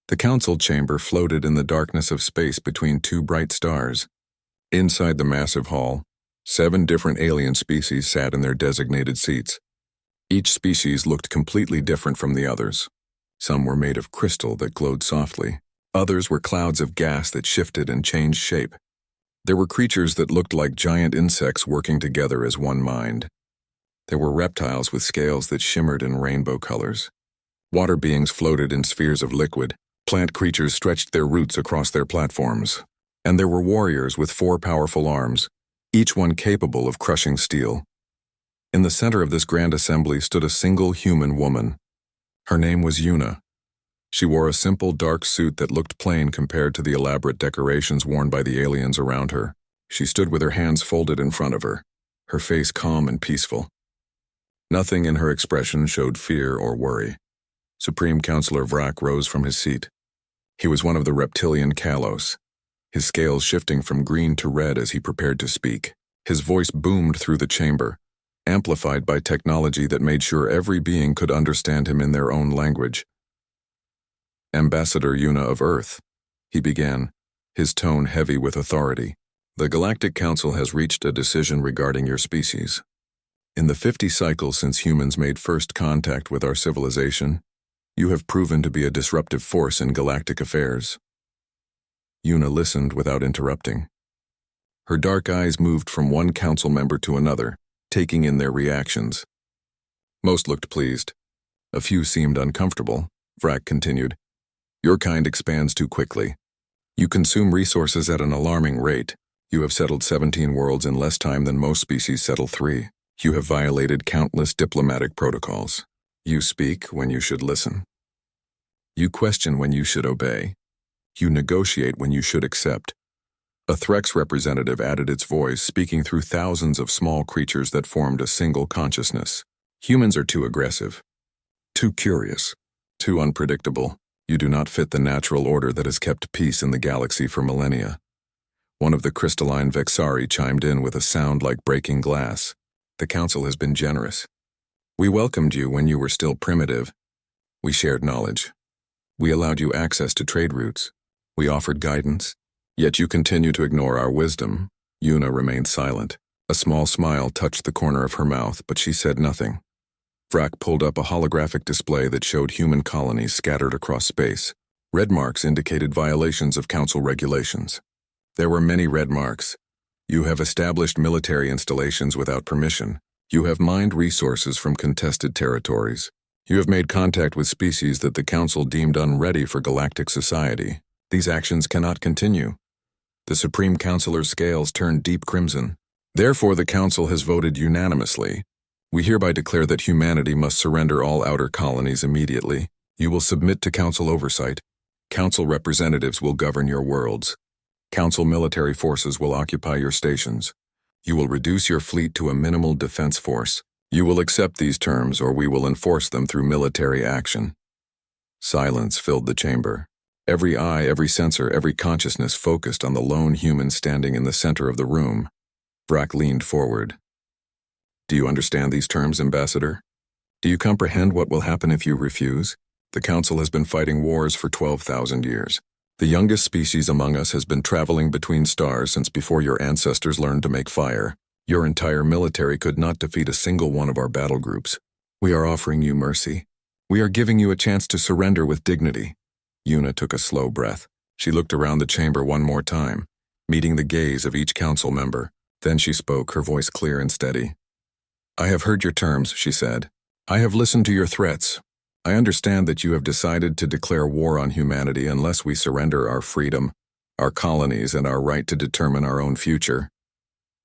The council chamber floated in the darkness of space between two bright stars. Inside the massive hall, 7 different alien species sat in their designated seats. Each species looked completely different from the others. Some were made of crystal that glowed softly. Others were clouds of gas that shifted and changed shape. There were creatures that looked like giant insects working together as one mind. There were reptiles with scales that shimmered in rainbow colors. Water beings floated in spheres of liquid. Plant creatures stretched their roots across their platforms. And there were warriors with 4 powerful arms, each one capable of crushing steel. In the center of this grand assembly stood a single human woman. Her name was Yuna. She wore a simple dark suit that looked plain compared to the elaborate decorations worn by the aliens around her. She stood with her hands folded in front of her, her face calm and peaceful. Nothing in her expression showed fear or worry. Supreme Counselor Vrak rose from his seat. He was one of the reptilian Kalos, his scales shifting from green to red as he prepared to speak. His voice boomed through the chamber, amplified by technology that made sure every being could understand him in their own language. Ambassador Yuna of Earth, he began, his tone heavy with authority. The Galactic Council has reached a decision regarding your species. In the 50 cycles since humans made first contact with our civilization, you have proven to be a disruptive force in galactic affairs. Yuna listened without interrupting. Her dark eyes moved from one council member to another, taking in their reactions. Most looked pleased. A few seemed uncomfortable. Vrak continued. Your kind expands too quickly. You consume resources at an alarming rate. You have settled 17 worlds in less time than most species settle 3. You have violated countless diplomatic protocols. You speak when you should listen. You question when you should obey. You negotiate when you should accept. A Threx representative added its voice, speaking through thousands of small creatures that formed a single consciousness. Humans are too aggressive, too curious, too unpredictable. You do not fit the natural order that has kept peace in the galaxy for millennia. One of the crystalline Vexari chimed in with a sound like breaking glass. The council has been generous. We welcomed you when you were still primitive. We shared knowledge. We allowed you access to trade routes. We offered guidance. Yet you continue to ignore our wisdom. Yuna remained silent. A small smile touched the corner of her mouth, but she said nothing. Vrak pulled up a holographic display that showed human colonies scattered across space. Red marks indicated violations of council regulations. There were many red marks. You have established military installations without permission. You have mined resources from contested territories. You have made contact with species that the council deemed unready for galactic society. These actions cannot continue. The Supreme Counselor's scales turned deep crimson. Therefore, the council has voted unanimously. We hereby declare that humanity must surrender all outer colonies immediately. You will submit to council oversight. Council representatives will govern your worlds. Council military forces will occupy your stations. You will reduce your fleet to a minimal defense force. You will accept these terms or we will enforce them through military action. Silence filled the chamber. Every eye, every sensor, every consciousness focused on the lone human standing in the center of the room. Vrak leaned forward. Do you understand these terms, Ambassador? Do you comprehend what will happen if you refuse? The Council has been fighting wars for 12,000 years. The youngest species among us has been traveling between stars since before your ancestors learned to make fire. Your entire military could not defeat a single one of our battle groups. We are offering you mercy. We are giving you a chance to surrender with dignity. Yuna took a slow breath. She looked around the chamber one more time, meeting the gaze of each council member. Then she spoke, her voice clear and steady. I have heard your terms, she said. I have listened to your threats. I understand that you have decided to declare war on humanity unless we surrender our freedom, our colonies, and our right to determine our own future.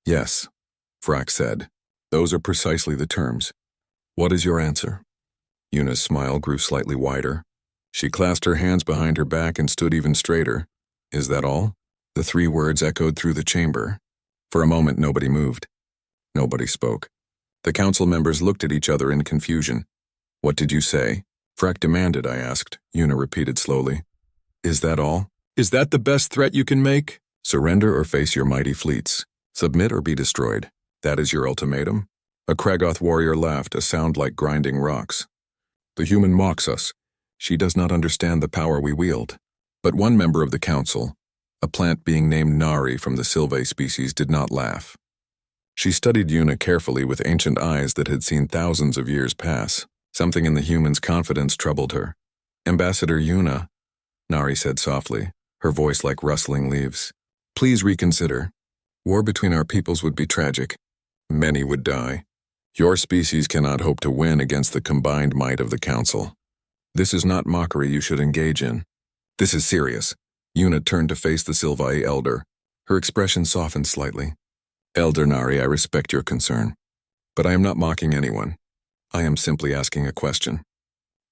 Yes, Vrak said. Those are precisely the terms. What is your answer? Yuna's smile grew slightly wider. She clasped her hands behind her back and stood even straighter. Is that all? The 3 words echoed through the chamber. For a moment, nobody moved. Nobody spoke. The council members looked at each other in confusion. What did you say? Vrak demanded, I asked. Yuna repeated slowly. Is that all? Is that the best threat you can make? Surrender or face your mighty fleets. Submit or be destroyed. That is your ultimatum? A Kragoth warrior laughed, a sound like grinding rocks. The human mocks us. She does not understand the power we wield. But one member of the council, a plant being named Nari from the Sylvae species, did not laugh. She studied Yuna carefully with ancient eyes that had seen thousands of years pass. Something in the human's confidence troubled her. "Ambassador Yuna," Nari said softly, her voice like rustling leaves. "Please reconsider. War between our peoples would be tragic. Many would die. Your species cannot hope to win against the combined might of the council. This is not mockery you should engage in. This is serious." Yuna turned to face the Sylvae elder. Her expression softened slightly. "Elder Nari, I respect your concern. But I am not mocking anyone. I am simply asking a question.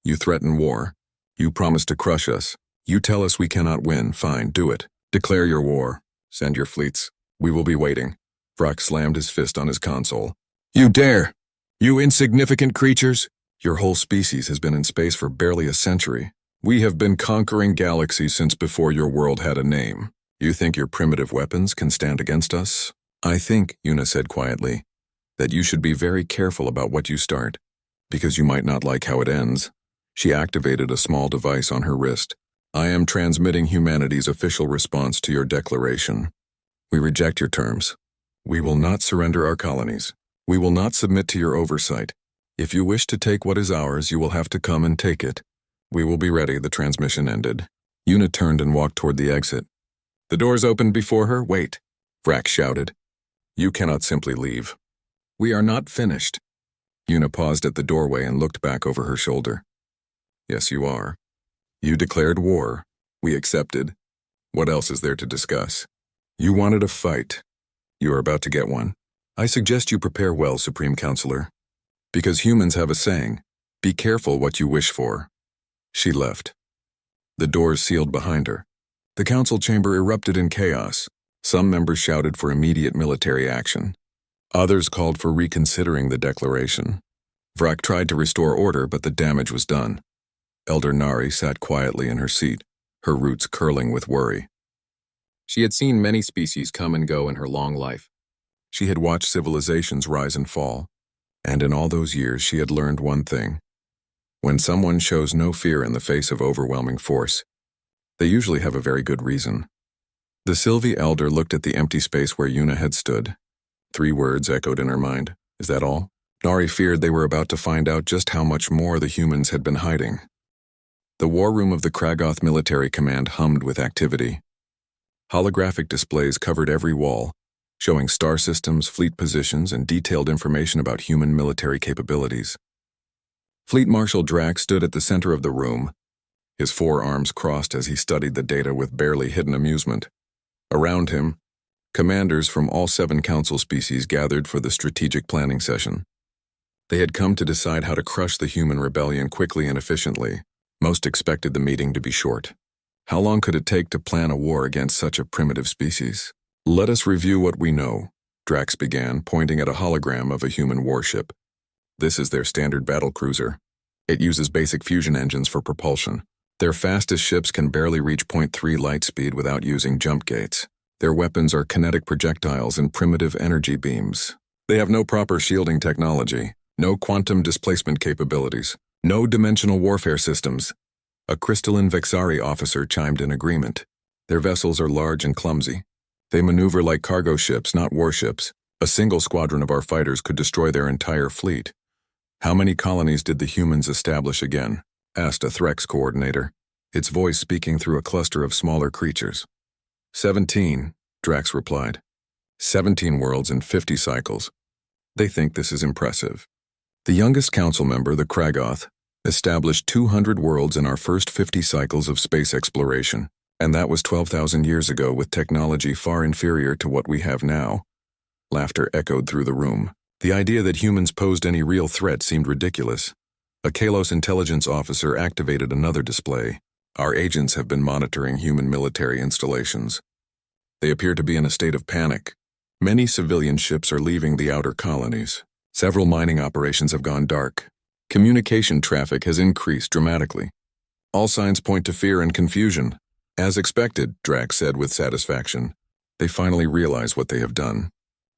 You threaten war. You promise to crush us. You tell us we cannot win. Fine, do it. Declare your war. Send your fleets. We will be waiting." Vrak slammed his fist on his console. "You dare! You insignificant creatures! Your whole species has been in space for barely a century. We have been conquering galaxies since before your world had a name. You think your primitive weapons can stand against us? I think," Yuna said quietly, "that you should be very careful about what you start, because you might not like how it ends." She activated a small device on her wrist. "I am transmitting humanity's official response to your declaration. We reject your terms. We will not surrender our colonies. We will not submit to your oversight. If you wish to take what is ours, you will have to come and take it. We will be ready." The transmission ended. Yuna turned and walked toward the exit. The doors opened before her. "Wait," Vrak shouted. "You cannot simply leave. We are not finished." Yuna paused at the doorway and looked back over her shoulder. "Yes, you are. You declared war. We accepted. What else is there to discuss? You wanted a fight. You are about to get one. I suggest you prepare well, Supreme Counselor. Because humans have a saying, be careful what you wish for." She left. The doors sealed behind her. The council chamber erupted in chaos. Some members shouted for immediate military action. Others called for reconsidering the declaration. Vrak tried to restore order, but the damage was done. Elder Nari sat quietly in her seat, her roots curling with worry. She had seen many species come and go in her long life. She had watched civilizations rise and fall, and in all those years she had learned one thing. When someone shows no fear in the face of overwhelming force, they usually have a very good reason. The Sylvie elder looked at the empty space where Yuna had stood. 3 words echoed in her mind. Is that all? Nari feared they were about to find out just how much more the humans had been hiding. The war room of the Kragoth Military Command hummed with activity. Holographic displays covered every wall, showing star systems, fleet positions, and detailed information about human military capabilities. Fleet Marshal Drax stood at the center of the room, his 4 arms crossed as he studied the data with barely hidden amusement. Around him, commanders from all 7 council species gathered for the strategic planning session. They had come to decide how to crush the human rebellion quickly and efficiently. Most expected the meeting to be short. How long could it take to plan a war against such a primitive species? "Let us review what we know," Drax began, pointing at a hologram of a human warship. "This is their standard battlecruiser. It uses basic fusion engines for propulsion. Their fastest ships can barely reach 0.3 light speed without using jump gates. Their weapons are kinetic projectiles and primitive energy beams. They have no proper shielding technology, no quantum displacement capabilities, no dimensional warfare systems." A crystalline Vexari officer chimed in agreement. "Their vessels are large and clumsy. They maneuver like cargo ships, not warships. A single squadron of our fighters could destroy their entire fleet." "How many colonies did the humans establish again?" asked a Threx coordinator, its voice speaking through a cluster of smaller creatures. 17, Drax replied. 17 worlds in 50 cycles. They think this is impressive. The youngest council member, the Kragoth, established 200 worlds in our first 50 cycles of space exploration, and that was 12,000 years ago with technology far inferior to what we have now. Laughter echoed through the room. The idea that humans posed any real threat seemed ridiculous. A Kalos intelligence officer activated another display. Our agents have been monitoring human military installations. They appear to be in a state of panic. Many civilian ships are leaving the outer colonies. Several mining operations have gone dark. Communication traffic has increased dramatically. All signs point to fear and confusion. As expected, Drax said with satisfaction. They finally realize what they have done.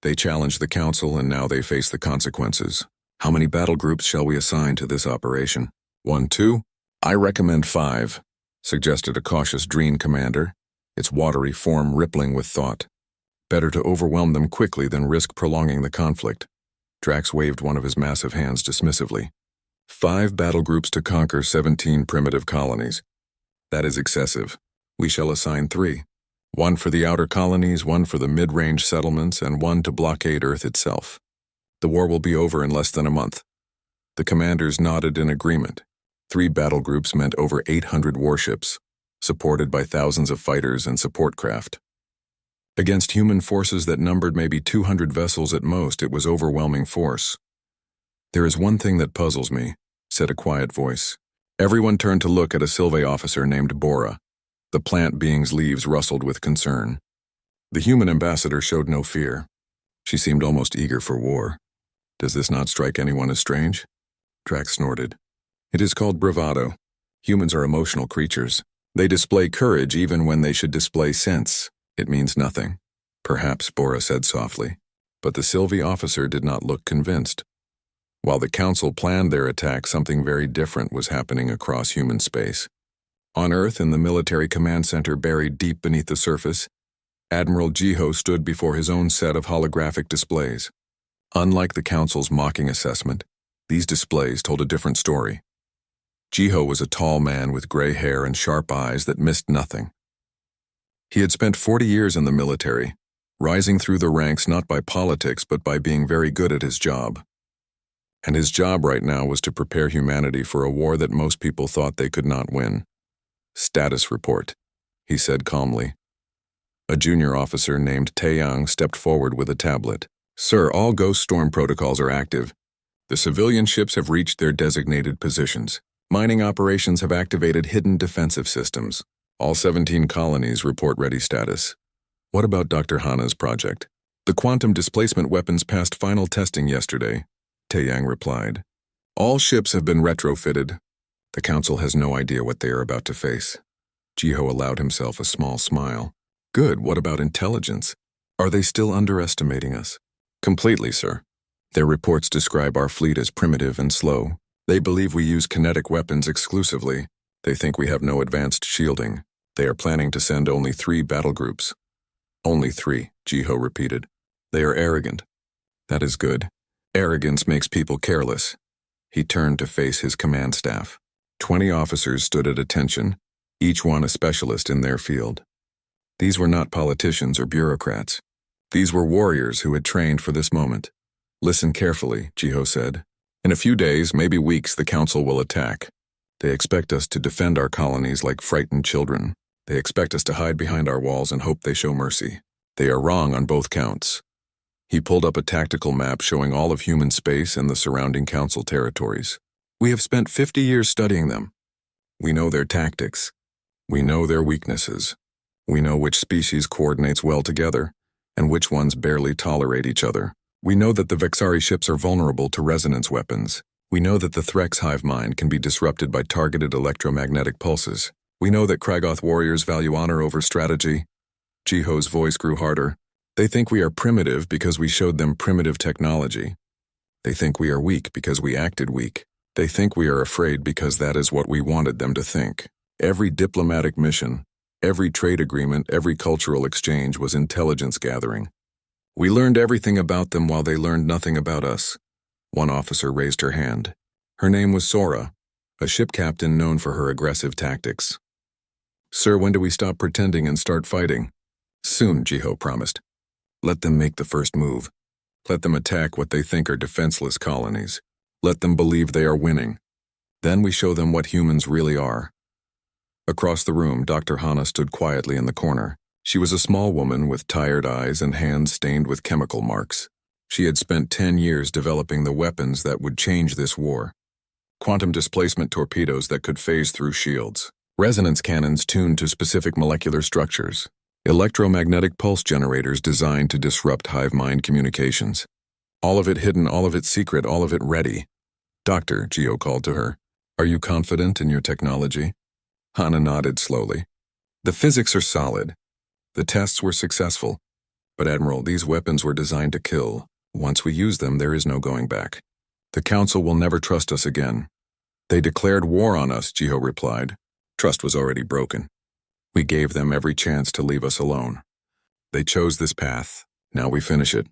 They challenged the council and now they face the consequences. How many battle groups shall we assign to this operation? 1, 2? I recommend 5, suggested a cautious Dreen commander, its watery form rippling with thought. Better to overwhelm them quickly than risk prolonging the conflict. Drax waved one of his massive hands dismissively. 5 battle groups to conquer 17 primitive colonies. That is excessive. We shall assign 3. 1 for the outer colonies, 1 for the mid-range settlements, and 1 to blockade Earth itself. The war will be over in less than a month. The commanders nodded in agreement. 3 battle groups meant over 800 warships, supported by thousands of fighters and support craft. Against human forces that numbered maybe 200 vessels at most, it was overwhelming force. There is one thing that puzzles me, said a quiet voice. Everyone turned to look at a Sylve officer named Bora. The plant being's leaves rustled with concern. The human ambassador showed no fear. She seemed almost eager for war. Does this not strike anyone as strange? Drax snorted. It is called bravado. Humans are emotional creatures. They display courage even when they should display sense. It means nothing. Perhaps, Bora said softly. But the Sylve officer did not look convinced. While the Council planned their attack, something very different was happening across human space. On Earth, in the military command center buried deep beneath the surface, Admiral Jiho stood before his own set of holographic displays. Unlike the Council's mocking assessment, these displays told a different story. Jiho was a tall man with gray hair and sharp eyes that missed nothing. He had spent 40 years in the military, rising through the ranks not by politics but by being very good at his job. And his job right now was to prepare humanity for a war that most people thought they could not win. Status report, he said calmly. A junior officer named Taeyang stepped forward with a tablet. Sir, all Ghost Storm protocols are active. The civilian ships have reached their designated positions. Mining operations have activated hidden defensive systems. All 17 colonies report ready status. What about Dr. Hana's project? The quantum displacement weapons passed final testing yesterday, Taeyang replied. All ships have been retrofitted. The Council has no idea what they are about to face. Jiho allowed himself a small smile. Good, what about intelligence? Are they still underestimating us? Completely, sir. Their reports describe our fleet as primitive and slow. They believe we use kinetic weapons exclusively. They think we have no advanced shielding. They are planning to send only 3 battle groups. Only 3, Jiho repeated. They are arrogant. That is good. Arrogance makes people careless. He turned to face his command staff. 20 officers stood at attention, each one a specialist in their field. These were not politicians or bureaucrats. These were warriors who had trained for this moment. Listen carefully, Jiho said. In a few days, maybe weeks, the Council will attack. They expect us to defend our colonies like frightened children. They expect us to hide behind our walls and hope they show mercy. They are wrong on both counts. He pulled up a tactical map showing all of human space and the surrounding Council territories. We have spent 50 years studying them. We know their tactics. We know their weaknesses. We know which species coordinates well together, and which ones barely tolerate each other. We know that the Vexari ships are vulnerable to resonance weapons. We know that the Threx hive mind can be disrupted by targeted electromagnetic pulses. We know that Kragoth warriors value honor over strategy. Jiho's voice grew harder. They think we are primitive because we showed them primitive technology. They think we are weak because we acted weak. They think we are afraid because that is what we wanted them to think. Every diplomatic mission, every trade agreement, every cultural exchange was intelligence gathering. We learned everything about them while they learned nothing about us. One officer raised her hand. Her name was Sora, a ship captain known for her aggressive tactics. Sir, when do we stop pretending and start fighting? Soon, Jiho promised. Let them make the first move. Let them attack what they think are defenseless colonies. Let them believe they are winning. Then we show them what humans really are. Across the room, Dr. Hana stood quietly in the corner. She was a small woman with tired eyes and hands stained with chemical marks. She had spent 10 years developing the weapons that would change this war. Quantum displacement torpedoes that could phase through shields. Resonance cannons tuned to specific molecular structures. Electromagnetic pulse generators designed to disrupt hive mind communications. All of it hidden, all of it secret, all of it ready. Doctor, Jiho called to her, are you confident in your technology? Hana nodded slowly. The physics are solid. The tests were successful. But Admiral, these weapons were designed to kill. Once we use them, there is no going back. The Council will never trust us again. They declared war on us, Jiho replied. Trust was already broken. We gave them every chance to leave us alone. They chose this path. Now we finish it.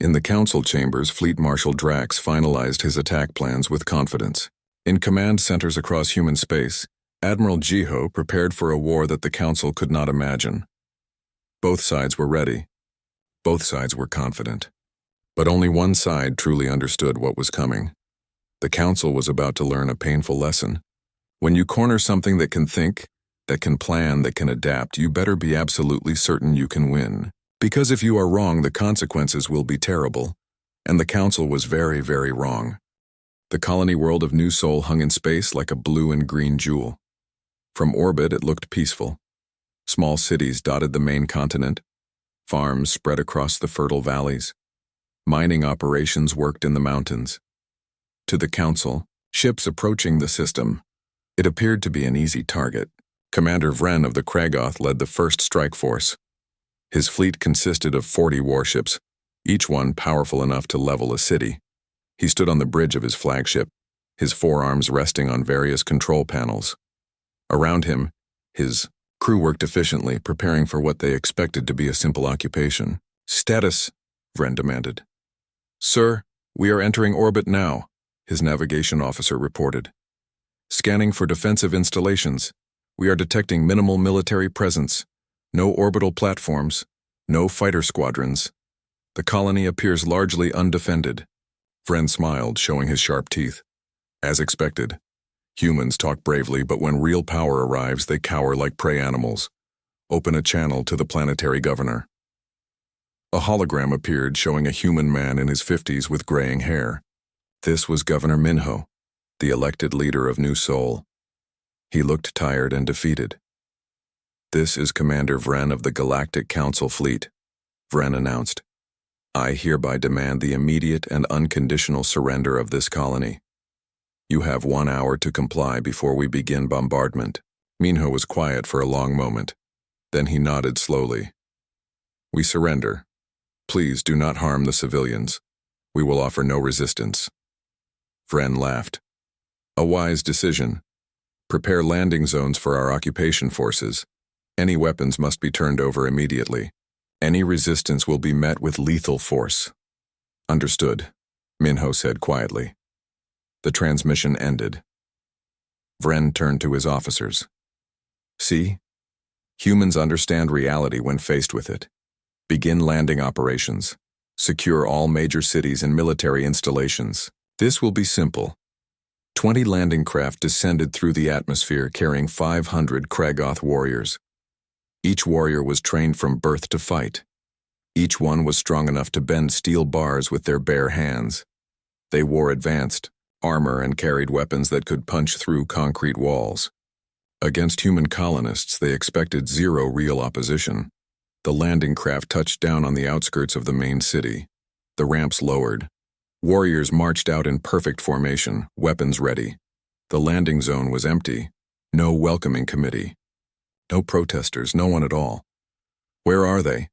In the council chambers, Fleet Marshal Drax finalized his attack plans with confidence. In command centers across human space, Admiral Jiho prepared for a war that the council could not imagine. Both sides were ready. Both sides were confident. But only one side truly understood what was coming. The council was about to learn a painful lesson. When you corner something that can think, that can plan, that can adapt, you better be absolutely certain you can win. Because if you are wrong, the consequences will be terrible. And the council was very, very wrong. The colony world of New Sol hung in space like a blue and green jewel. From orbit, it looked peaceful. Small cities dotted the main continent. Farms spread across the fertile valleys. Mining operations worked in the mountains. To the council, ships approaching the system, it appeared to be an easy target. Commander Vren of the Kragoth led the first strike force. His fleet consisted of 40 warships, each one powerful enough to level a city. He stood on the bridge of his flagship, his forearms resting on various control panels. Around him, his crew worked efficiently, preparing for what they expected to be a simple occupation. Status, Vren demanded. Sir, we are entering orbit now, his navigation officer reported. Scanning for defensive installations. We are detecting minimal military presence. No orbital platforms. No fighter squadrons. The colony appears largely undefended. Vren smiled, showing his sharp teeth. As expected. Humans talk bravely, but when real power arrives, they cower like prey animals. Open a channel to the planetary governor. A hologram appeared, showing a human man in his 50s with graying hair. This was Governor Minho, the elected leader of New Sol. He looked tired and defeated. This is Commander Vren of the Galactic Council Fleet, Vren announced. I hereby demand the immediate and unconditional surrender of this colony. You have 1 hour to comply before we begin bombardment. Minho was quiet for a long moment. Then he nodded slowly. We surrender. Please do not harm the civilians. We will offer no resistance. Vren laughed. A wise decision. Prepare landing zones for our occupation forces. Any weapons must be turned over immediately. Any resistance will be met with lethal force. Understood, Minho said quietly. The transmission ended. Vren turned to his officers. See? Humans understand reality when faced with it. Begin landing operations. Secure all major cities and military installations. This will be simple. 20 landing craft descended through the atmosphere carrying 500 Kragoth warriors. Each warrior was trained from birth to fight. Each one was strong enough to bend steel bars with their bare hands. They wore advanced armor and carried weapons that could punch through concrete walls. Against human colonists, they expected zero real opposition. The landing craft touched down on the outskirts of the main city. The ramps lowered. Warriors marched out in perfect formation, weapons ready. The landing zone was empty. No welcoming committee. No protesters, no one at all. Where are they?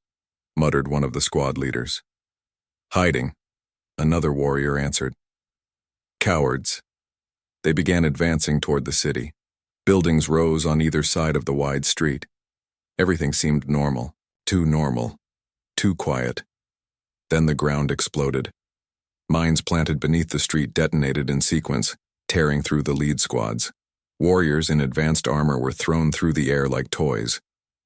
Muttered one of the squad leaders. Hiding, another warrior answered. Cowards. They began advancing toward the city. Buildings rose on either side of the wide street. Everything seemed normal, too quiet. Then the ground exploded. Mines planted beneath the street detonated in sequence, tearing through the lead squads. Warriors in advanced armor were thrown through the air like toys.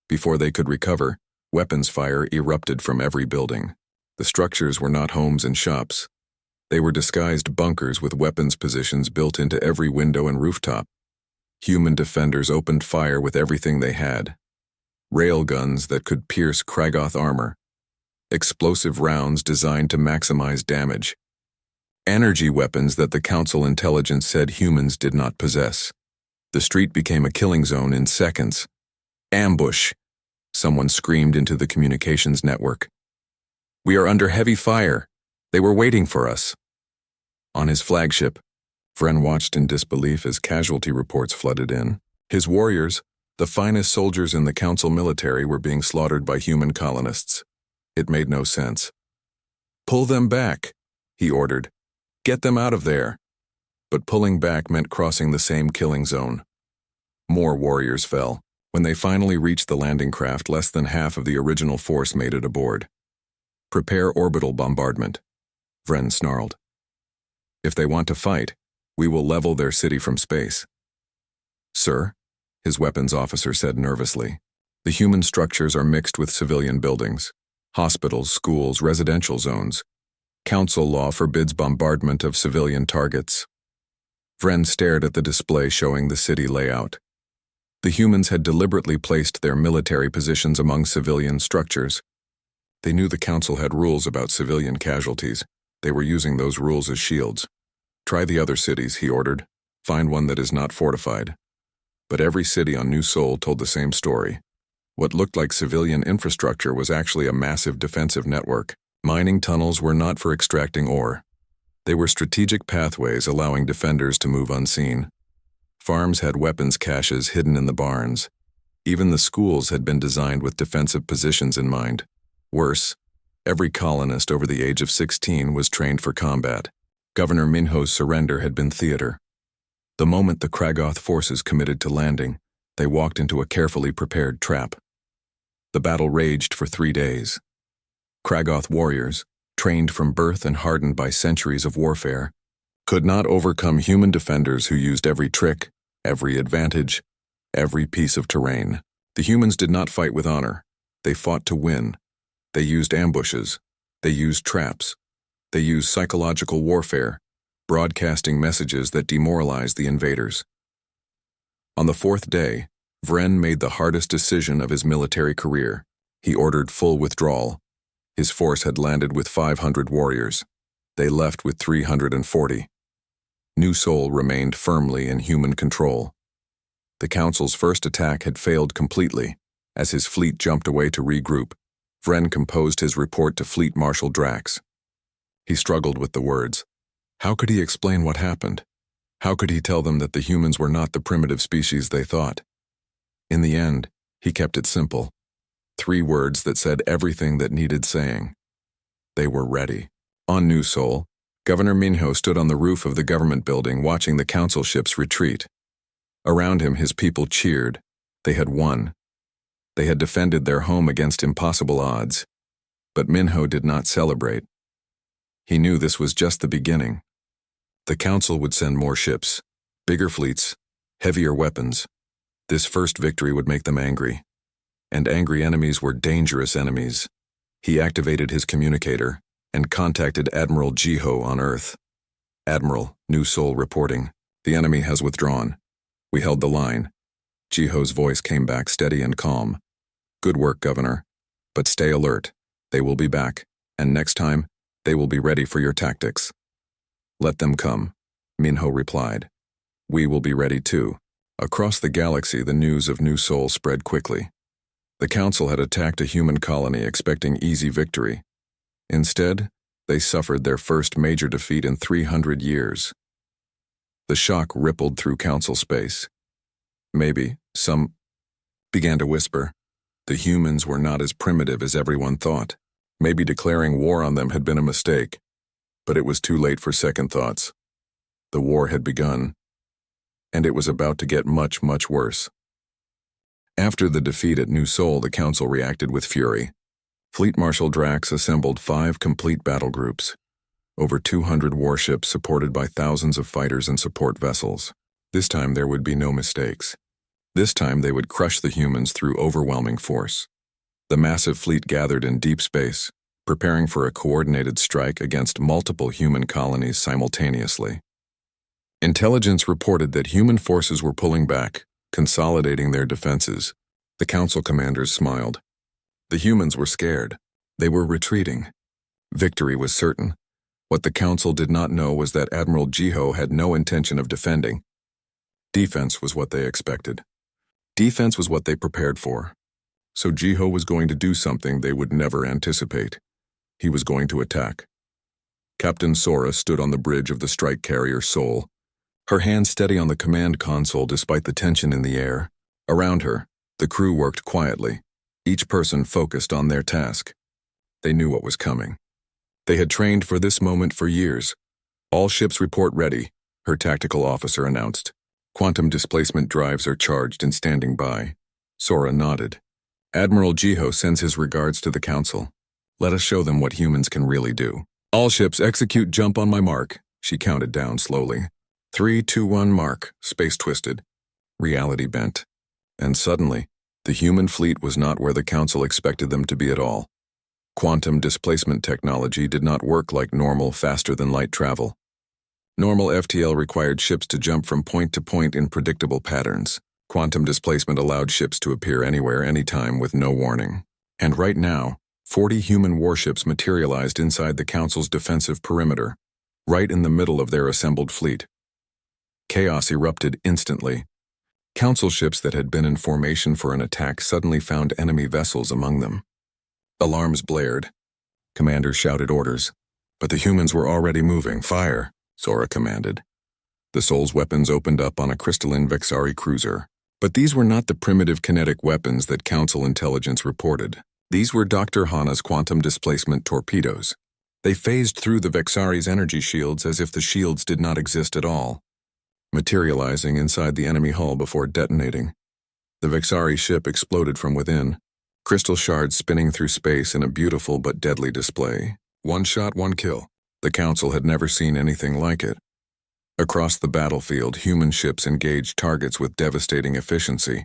Before they could recover, weapons fire erupted from every building. The structures were not homes and shops. They were disguised bunkers with weapons positions built into every window and rooftop. Human defenders opened fire with everything they had. Railguns that could pierce Kragoth armor. Explosive rounds designed to maximize damage. Energy weapons that the Council intelligence said humans did not possess. The street became a killing zone in seconds. Ambush! Someone screamed into the communications network. We are under heavy fire. They were waiting for us. On his flagship, Vren watched in disbelief as casualty reports flooded in. His warriors, the finest soldiers in the Council military, were being slaughtered by human colonists. It made no sense. Pull them back, he ordered. Get them out of there. but pulling back meant crossing the same killing zone. More warriors fell. When they finally reached the landing craft, less than half of the original force made it aboard. "Prepare orbital bombardment," Vren snarled. "If they want to fight, we will level their city from space." "Sir," his weapons officer said nervously, "the human structures are mixed with civilian buildings. Hospitals, schools, residential zones. Council law forbids bombardment of civilian targets." Vren stared at the display showing the city layout. The humans had deliberately placed their military positions among civilian structures. They knew the council had rules about civilian casualties. They were using those rules as shields. "Try the other cities," he ordered. "Find one that is not fortified." But every city on New Sol told the same story. What looked like civilian infrastructure was actually a massive defensive network. Mining tunnels were not for extracting ore. They were strategic pathways allowing defenders to move unseen. Farms had weapons caches hidden in the barns. Even the schools had been designed with defensive positions in mind. Worse, every colonist over the age of 16 was trained for combat. Governor Minho's surrender had been theater. The moment the Kragoth forces committed to landing, they walked into a carefully prepared trap. The battle raged for 3 days. Kragoth warriors, trained from birth and hardened by centuries of warfare, could not overcome human defenders who used every trick, every advantage, every piece of terrain. The humans did not fight with honor. They fought to win. They used ambushes. They used traps. They used psychological warfare, broadcasting messages that demoralized the invaders. On the 4th day, Vren made the hardest decision of his military career. He ordered full withdrawal. His force had landed with 500 warriors. They left with 340. New Sol remained firmly in human control. The Council's first attack had failed completely. As his fleet jumped away to regroup, Vren composed his report to Fleet Marshal Drax. He struggled with the words. How could he explain what happened? How could he tell them that the humans were not the primitive species they thought? In the end, he kept it simple. 3 words that said everything that needed saying. They were ready. On New Sol, Governor Minho stood on the roof of the government building watching the council ships retreat. Around him, his people cheered. They had won. They had defended their home against impossible odds. But Minho did not celebrate. He knew this was just the beginning. The council would send more ships, bigger fleets, heavier weapons. This first victory would make them angry. And angry enemies were dangerous enemies. He activated his communicator and contacted Admiral Jiho on Earth. "Admiral, New Sol reporting. The enemy has withdrawn. We held the line." Jiho's voice came back steady and calm. "Good work, Governor. But stay alert. They will be back, and next time, they will be ready for your tactics." "Let them come," Minho replied. "We will be ready too." Across the galaxy, the news of New Sol spread quickly. The Council had attacked a human colony expecting easy victory. Instead, they suffered their first major defeat in 300 years. The shock rippled through Council space. Maybe some began to whisper. The humans were not as primitive as everyone thought. Maybe declaring war on them had been a mistake. But it was too late for second thoughts. The war had begun. And it was about to get much, much worse. After the defeat at New Sol, the Council reacted with fury. Fleet Marshal Drax assembled 5 complete battle groups. Over 200 warships supported by thousands of fighters and support vessels. This time there would be no mistakes. This time they would crush the humans through overwhelming force. The massive fleet gathered in deep space, preparing for a coordinated strike against multiple human colonies simultaneously. Intelligence reported that human forces were pulling back, consolidating their defenses. The Council commanders smiled. The humans were scared. They were retreating. Victory was certain. What the Council did not know was that Admiral Jiho had no intention of defending. Defense was what they expected. Defense was what they prepared for. So Jiho was going to do something they would never anticipate. He was going to attack. Captain Sora stood on the bridge of the strike carrier Sol, her hand steady on the command console despite the tension in the air. Around her, the crew worked quietly, each person focused on their task. They knew what was coming. They had trained for this moment for years. "All ships report ready. her tactical officer announced. Quantum displacement drives are charged and standing by. Sora nodded. Admiral Jiho sends his regards to the Council. Let us show them what humans can really do. All ships execute jump on my mark. She counted down slowly. 3, 2, 1 mark. Space twisted. Reality bent. And suddenly, the human fleet was not where the Council expected them to be at all. Quantum displacement technology did not work like normal faster-than-light travel. Normal FTL required ships to jump from point to point in predictable patterns. Quantum displacement allowed ships to appear anywhere, anytime with no warning. And right now, 40 human warships materialized inside the Council's defensive perimeter, right in the middle of their assembled fleet. Chaos erupted instantly. Council ships that had been in formation for an attack suddenly found enemy vessels among them. Alarms blared. Commanders shouted orders. But the humans were already moving. Fire, Sora commanded. The Soul's weapons opened up on a crystalline Vexari cruiser. But these were not the primitive kinetic weapons that Council intelligence reported. These were Dr. Hana's quantum displacement torpedoes. They phased through the Vexari's energy shields as if the shields did not exist at all, materializing inside the enemy hull before detonating. The Vexari ship exploded from within, crystal shards spinning through space in a beautiful but deadly display. One shot, one kill. The Council had never seen anything like it. Across the battlefield, human ships engaged targets with devastating efficiency.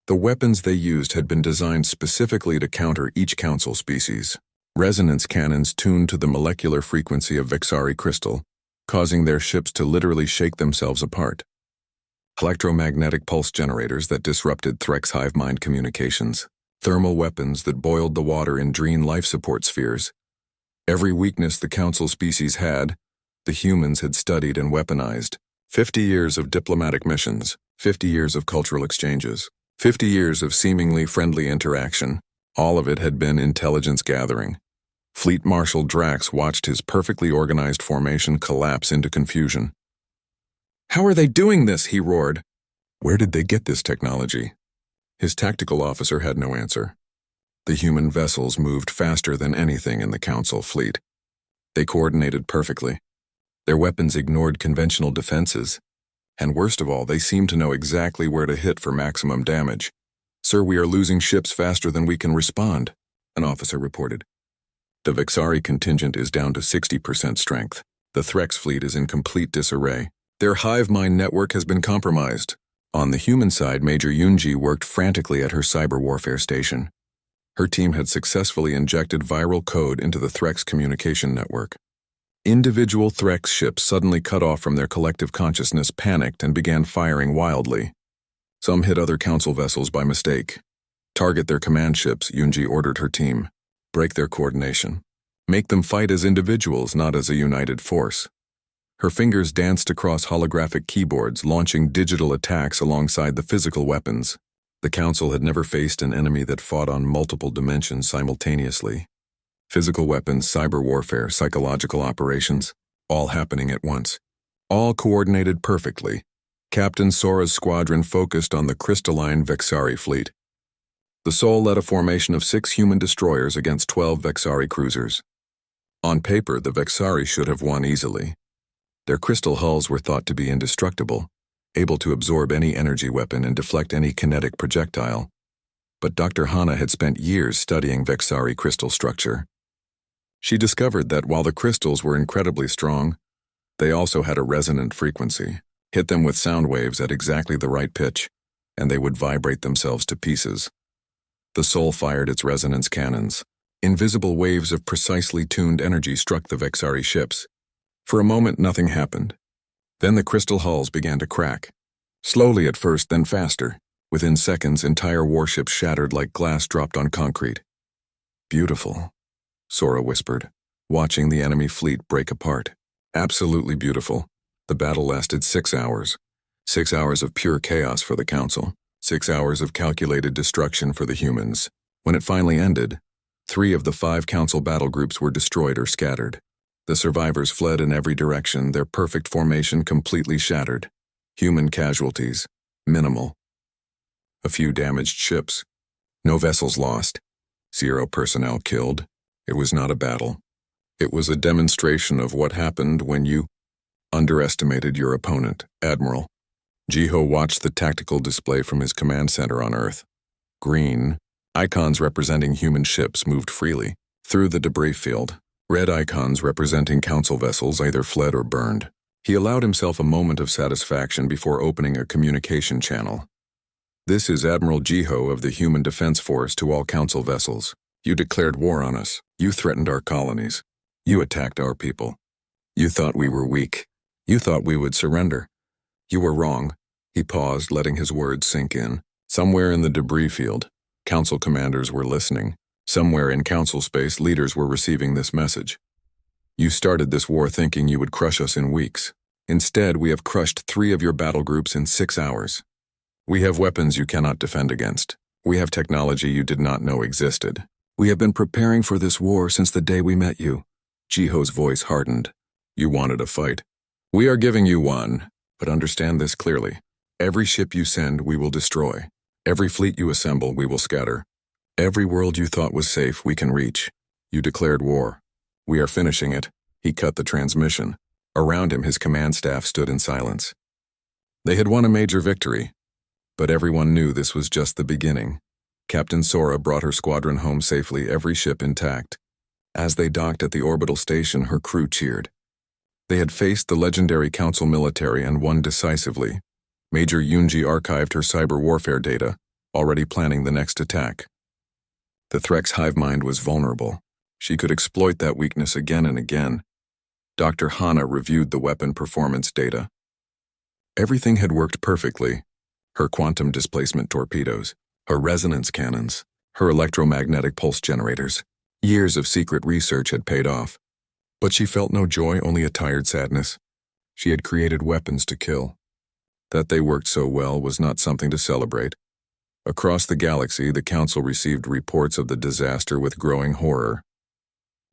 The weapons they used had been designed specifically to counter each Council species. Resonance cannons tuned to the molecular frequency of Vexari crystal, causing their ships to literally shake themselves apart. Electromagnetic pulse generators that disrupted Threx hive mind communications. Thermal weapons that boiled the water in Dreen life support spheres. Every weakness the Council species had, the humans had studied and weaponized. 50 years of diplomatic missions, 50 years of cultural exchanges, 50 years of seemingly friendly interaction. All of it had been intelligence gathering. Fleet Marshal Drax watched his perfectly organized formation collapse into confusion. "How are they doing this?" he roared. Where did they get this technology? His tactical officer had no answer. The human vessels moved faster than anything in the Council fleet. They coordinated perfectly. Their weapons ignored conventional defenses. And worst of all, they seemed to know exactly where to hit for maximum damage. "Sir, we are losing ships faster than we can respond," an officer reported. "The Vexari contingent is down to 60% strength. The Threx fleet is in complete disarray. Their hive mind network has been compromised." On the human side, Major Yunji worked frantically at her cyber warfare station. Her team had successfully injected viral code into the Threx communication network. Individual Threx ships suddenly cut off from their collective consciousness panicked and began firing wildly. Some hit other Council vessels by mistake. "Target their command ships," Yunji ordered her team. "Break their coordination. Make them fight as individuals, not as a united force." Her fingers danced across holographic keyboards, launching digital attacks alongside the physical weapons. The Council had never faced an enemy that fought on multiple dimensions simultaneously. Physical weapons, cyber warfare, psychological operations, all happening at once. All coordinated perfectly. Captain Sora's squadron focused on the crystalline Vexari fleet. The Soul led a formation of 6 human destroyers against 12 Vexari cruisers. On paper, the Vexari should have won easily. Their crystal hulls were thought to be indestructible, able to absorb any energy weapon and deflect any kinetic projectile. But Dr. Hana had spent years studying Vexari crystal structure. She discovered that while the crystals were incredibly strong, they also had a resonant frequency. Hit them with sound waves at exactly the right pitch, and they would vibrate themselves to pieces. The Soul fired its resonance cannons. Invisible waves of precisely tuned energy struck the Vexari ships. For a moment, nothing happened. Then the crystal hulls began to crack. Slowly at first, then faster. Within seconds, entire warships shattered like glass dropped on concrete. "Beautiful," Sora whispered, watching the enemy fleet break apart. "Absolutely beautiful." The battle lasted 6 hours. 6 hours of pure chaos for the Council. 6 hours of calculated destruction for the humans. When it finally ended, 3 of the 5 Council battle groups were destroyed or scattered. The survivors fled in every direction, their perfect formation completely shattered. Human casualties, minimal. A few damaged ships. No vessels lost. 0 personnel killed. It was not a battle. It was a demonstration of what happened when you underestimated your opponent, Admiral. Jiho watched the tactical display from his command center on Earth. Green, icons representing human ships moved freely through the debris field. Red icons representing council vessels either fled or burned. He allowed himself a moment of satisfaction before opening a communication channel. This is Admiral Jiho of the Human Defense Force to all council vessels. You declared war on us. You threatened our colonies. You attacked our people. You thought we were weak. You thought we would surrender. You were wrong. He paused, letting his words sink in. Somewhere in the debris field, council commanders were listening. Somewhere in council space, leaders were receiving this message. You started this war thinking you would crush us in weeks. Instead, we have crushed 3 of your battle groups in 6 hours. We have weapons you cannot defend against. We have technology you did not know existed. We have been preparing for this war since the day we met you. Jiho's voice hardened. You wanted a fight. We are giving you one, but understand this clearly. Every ship you send, we will destroy. Every fleet you assemble, we will scatter. Every world you thought was safe, we can reach. You declared war. We are finishing it. He cut the transmission. Around him, his command staff stood in silence. They had won a major victory, but everyone knew this was just the beginning. Captain Sora brought her squadron home safely, every ship intact. As they docked at the orbital station, her crew cheered. They had faced the legendary Council military and won decisively. Major Yunji archived her cyber warfare data, already planning the next attack. The Threk's hive mind was vulnerable. She could exploit that weakness again and again. Dr. Hana reviewed the weapon performance data. Everything had worked perfectly. Her quantum displacement torpedoes, her resonance cannons, her electromagnetic pulse generators. Years of secret research had paid off. But she felt no joy, only a tired sadness. She had created weapons to kill. That they worked so well was not something to celebrate. Across the galaxy, the Council received reports of the disaster with growing horror.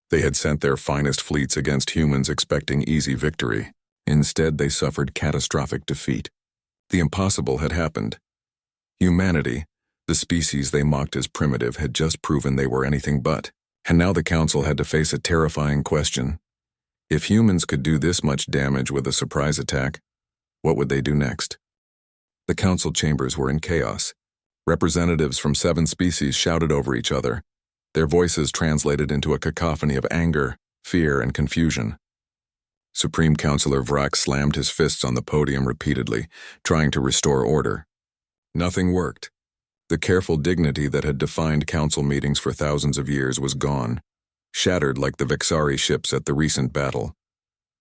They had sent their finest fleets against humans expecting easy victory. Instead, they suffered catastrophic defeat. The impossible had happened. Humanity, the species they mocked as primitive, had just proven they were anything but. And now the Council had to face a terrifying question. If humans could do this much damage with a surprise attack, what would they do next? The Council chambers were in chaos. Representatives from 7 species shouted over each other. Their voices translated into a cacophony of anger, fear, and confusion. Supreme Counselor Vrak slammed his fists on the podium repeatedly, trying to restore order. Nothing worked. The careful dignity that had defined council meetings for thousands of years was gone, shattered like the Vexari ships at the recent battle.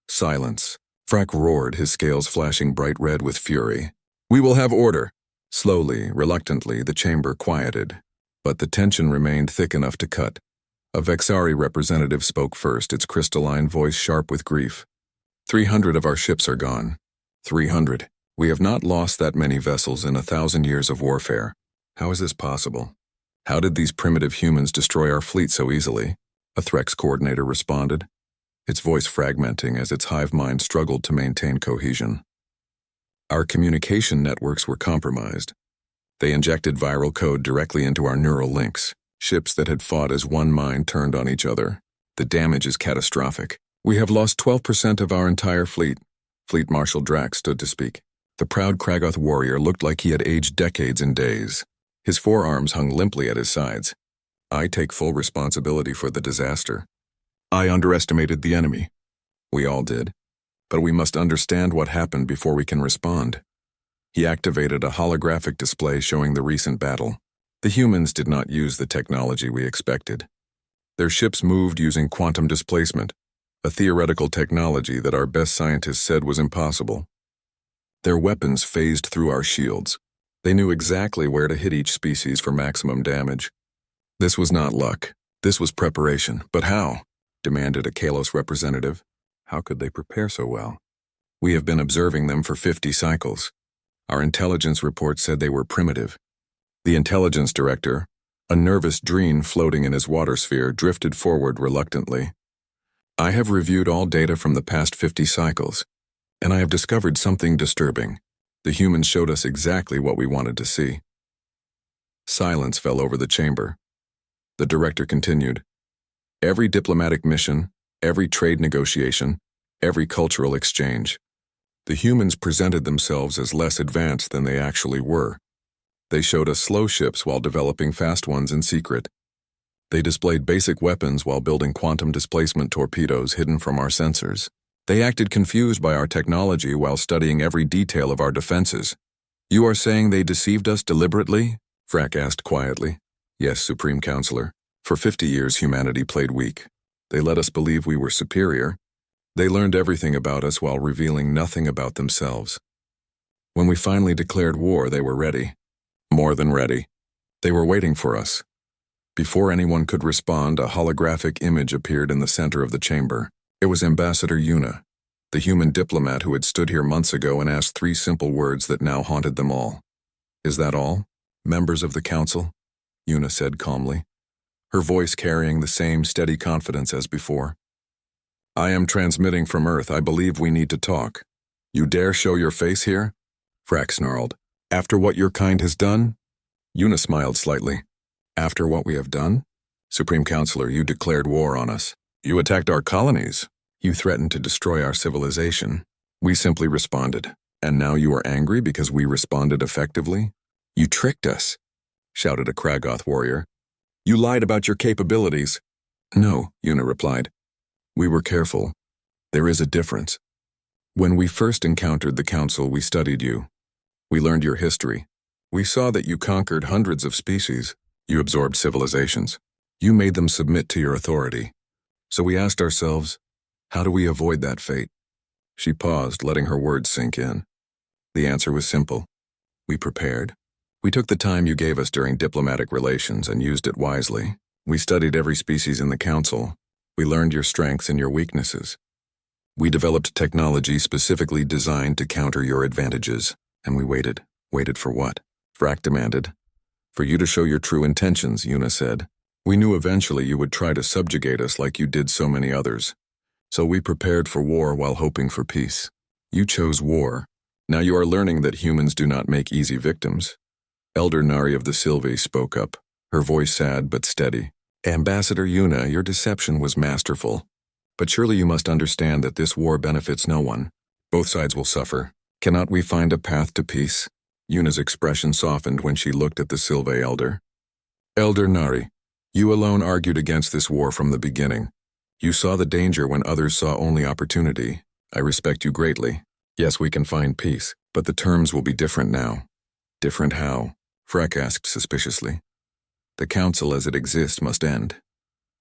Silence. Vrak roared, his scales flashing bright red with fury. We will have order. Slowly, reluctantly, the chamber quieted, but the tension remained thick enough to cut. A Vexari representative spoke first, its crystalline voice sharp with grief. 300 of our ships are gone. 300. We have not lost that many vessels in 1,000 years of warfare. How is this possible? How did these primitive humans destroy our fleet so easily? A Threx coordinator responded, its voice fragmenting as its hive mind struggled to maintain cohesion. Our communication networks were compromised. They injected viral code directly into our neural links. Ships that had fought as one mind turned on each other. The damage is catastrophic. We have lost 12% of our entire fleet. Fleet Marshal Drax stood to speak. The proud Kragoth warrior looked like he had aged decades in days. His forearms hung limply at his sides. I take full responsibility for the disaster. I underestimated the enemy. We all did. But we must understand what happened before we can respond. He activated a holographic display showing the recent battle. The humans did not use the technology we expected. Their ships moved using quantum displacement, a theoretical technology that our best scientists said was impossible. Their weapons phased through our shields. They knew exactly where to hit each species for maximum damage. This was not luck. This was preparation. But how? Demanded a Kalos representative. How could they prepare so well? We have been observing them for 50 cycles. Our intelligence report said they were primitive. The intelligence director, a nervous dreen floating in his water sphere, drifted forward reluctantly. I have reviewed all data from the past 50 cycles, and I have discovered something disturbing. The humans showed us exactly what we wanted to see. Silence fell over the chamber. The director continued. Every diplomatic mission, every trade negotiation, every cultural exchange, The humans presented themselves as less advanced than they actually were. They showed us slow ships while developing fast ones in secret. They displayed basic weapons while building quantum displacement torpedoes hidden from our sensors. They acted confused by our technology while studying every detail of our defenses. You are saying they deceived us deliberately? Frack asked quietly. Yes, Supreme Counselor. For 50 years, humanity played weak. They let us believe we were superior. They learned everything about us while revealing nothing about themselves. When we finally declared war, they were ready. More than ready. They were waiting for us. Before anyone could respond, a holographic image appeared in the center of the chamber. It was Ambassador Yuna, the human diplomat who had stood here months ago and asked 3 simple words that now haunted them all. Is that all, members of the council? Yuna said calmly, her voice carrying the same steady confidence as before. I am transmitting from Earth. I believe we need to talk. You dare show your face here? Frack snarled. After what your kind has done? Yuna smiled slightly. After what we have done? Supreme Counselor, you declared war on us. You attacked our colonies. You threatened to destroy our civilization. We simply responded. And now you are angry because we responded effectively? You tricked us, shouted a Kragoth warrior. You lied about your capabilities. No, Yuna replied. We were careful. There is a difference. When we first encountered the Council, we studied you. We learned your history. We saw that you conquered hundreds of species. You absorbed civilizations. You made them submit to your authority. So we asked ourselves, how do we avoid that fate? She paused, letting her words sink in. The answer was simple. We prepared. We took the time you gave us during diplomatic relations and used it wisely. We studied every species in the Council. We learned your strengths and your weaknesses. We developed technology specifically designed to counter your advantages. And we waited. Waited for what? Frack demanded. For you to show your true intentions, Yuna said. We knew eventually you would try to subjugate us like you did so many others. So we prepared for war while hoping for peace. You chose war. Now you are learning that humans do not make easy victims. Elder Nari of the Sylvi spoke up, her voice sad but steady. Ambassador Yuna, your deception was masterful. But surely you must understand that this war benefits no one. Both sides will suffer. Cannot we find a path to peace? Yuna's expression softened when she looked at the Sylve elder. Elder Nari, you alone argued against this war from the beginning. You saw the danger when others saw only opportunity. I respect you greatly. Yes, we can find peace, but the terms will be different now. Different how? Frack asked suspiciously. The Council as it exists must end.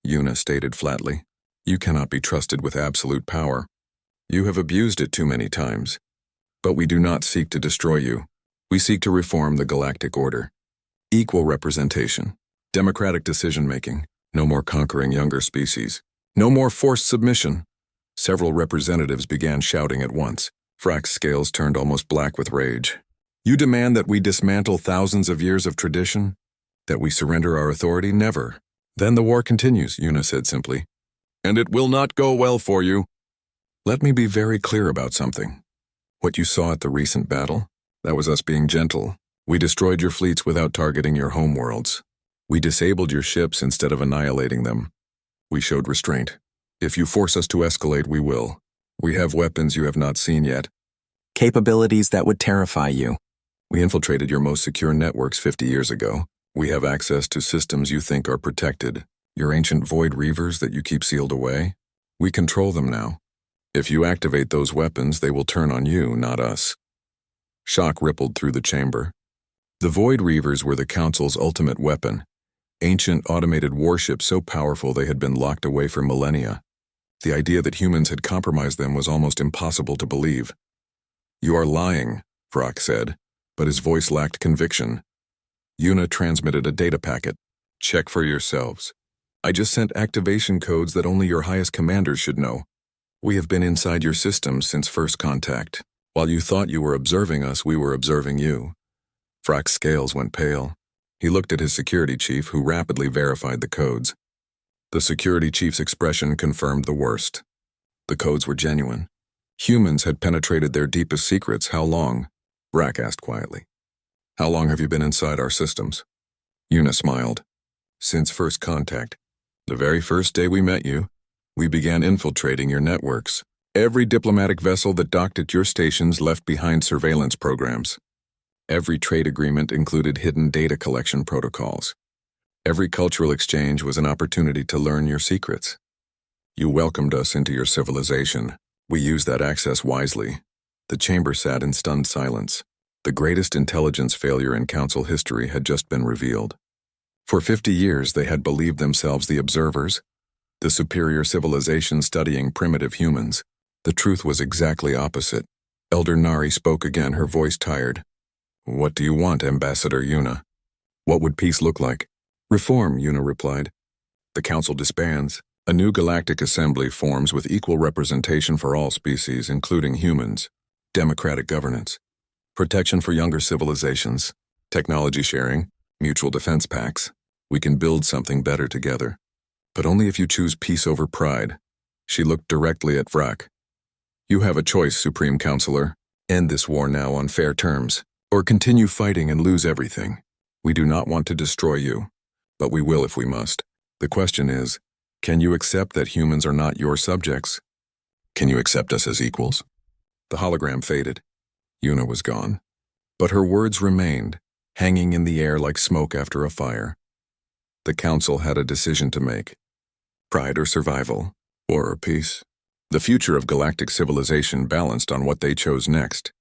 Yuna stated flatly. You cannot be trusted with absolute power. You have abused it too many times. But we do not seek to destroy you. We seek to reform the galactic order. Equal representation. Democratic decision-making. No more conquering younger species. No more forced submission. Several representatives began shouting at once. Frack's scales turned almost black with rage. You demand that we dismantle thousands of years of tradition? That we surrender our authority? Never. Then the war continues, Yuna said simply. And it will not go well for you. Let me be very clear about something. What you saw at the recent battle, that was us being gentle. We destroyed your fleets without targeting your homeworlds. We disabled your ships instead of annihilating them. We showed restraint. If you force us to escalate, we will. We have weapons you have not seen yet. Capabilities that would terrify you. We infiltrated your most secure networks 50 years ago. We have access to systems you think are protected. Your ancient void reavers that you keep sealed away. We control them now. If you activate those weapons, they will turn on you, not us. Shock rippled through the chamber. The void reavers were the Council's ultimate weapon. Ancient automated warships so powerful they had been locked away for millennia. The idea that humans had compromised them was almost impossible to believe. You are lying, Frack said, but his voice lacked conviction. Yuna transmitted a data packet. Check for yourselves. I just sent activation codes that only your highest commanders should know. We have been inside your systems since first contact. While you thought you were observing us, we were observing you. Frack's scales went pale. He looked at his security chief, who rapidly verified the codes. The security chief's expression confirmed the worst. The codes were genuine. Humans had penetrated their deepest secrets. How long? Frack asked quietly. How long have you been inside our systems? Yuna smiled. Since first contact. The very first day we met you, we began infiltrating your networks. Every diplomatic vessel that docked at your stations left behind surveillance programs. Every trade agreement included hidden data collection protocols. Every cultural exchange was an opportunity to learn your secrets. You welcomed us into your civilization. We used that access wisely. The chamber sat in stunned silence. The greatest intelligence failure in council history had just been revealed. For 50 years, they had believed themselves the observers, the superior civilization studying primitive humans. The truth was exactly opposite. Elder Nari spoke again, her voice tired. What do you want, Ambassador Yuna? What would peace look like? Reform, Yuna replied. The council disbands. A new galactic assembly forms with equal representation for all species, including humans. Democratic governance. Protection for younger civilizations. Technology sharing. Mutual defense pacts. We can build something better together. But only if you choose peace over pride. She looked directly at Vrak. You have a choice, Supreme Counselor. End this war now on fair terms, or continue fighting and lose everything. We do not want to destroy you, but we will if we must. The question is, can you accept that humans are not your subjects? Can you accept us as equals? The hologram faded. Yuna was gone. But her words remained, hanging in the air like smoke after a fire. The council had a decision to make. Pride or survival, war or peace. The future of galactic civilization balanced on what they chose next.